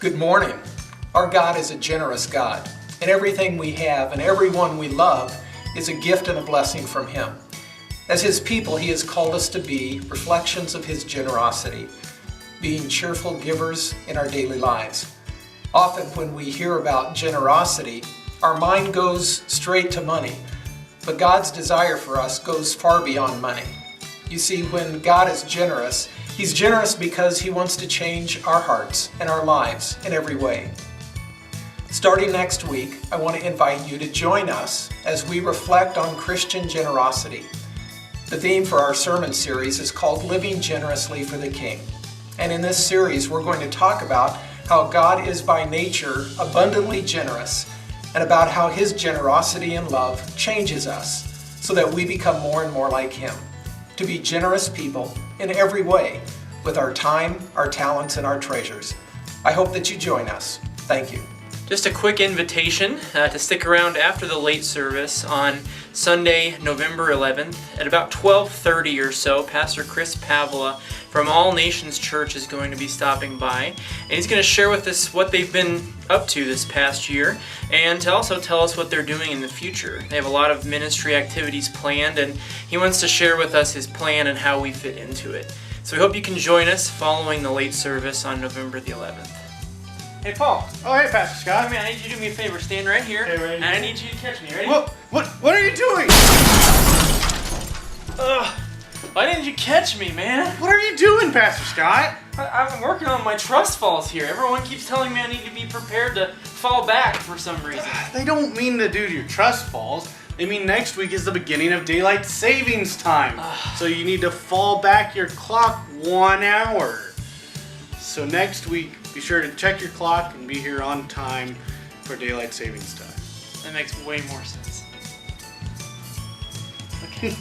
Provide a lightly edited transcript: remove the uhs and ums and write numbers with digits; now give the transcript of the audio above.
Good morning. Our God is a generous God, and everything we have and everyone we love is a gift and a blessing from Him. As His people, He has called us to be reflections of His generosity, being cheerful givers in our daily lives. Often when we hear about generosity, our mind goes straight to money, but God's desire for us goes far beyond money. You see, when God is generous, He's generous because He wants to change our hearts and our lives in every way. Starting next week, I want to invite you to join us as we reflect on Christian generosity. The theme for our sermon series is called Living Generously for the King. And in this series, we're going to talk about how God is by nature abundantly generous and about how His generosity and love changes us so that we become more and more like Him. To be generous people in every way with our time, our talents, and our treasures. I hope that you join us. Thank you. Just a quick invitation to stick around after the late service on Sunday, November 11th at about 12:30 or so. Pastor Paavola from All Nations Church is going to be stopping by, and he's going to share with us what they've been up to this past year and to also tell us what they're doing in the future. They have a lot of ministry activities planned, and he wants to share with us his plan and how we fit into it. So we hope you can join us following the late service on November the 11th. Hey, Paul. Oh, hey, Pastor Scott. Hey, man, I need you to do me a favor. Stand right here, Okay, and I need you to catch me. Ready? What are you doing? Ugh. Why didn't you catch me, man? What are you doing, Pastor Scott? I'm working on my trust falls here. Everyone keeps telling me I need to be prepared to fall back for some reason. They don't mean to do your trust falls. They mean next week is the beginning of daylight savings time. So you need to fall back your clock 1 hour. So next week, be sure to check your clock and be here on time for daylight savings time. That makes way more sense. Okay.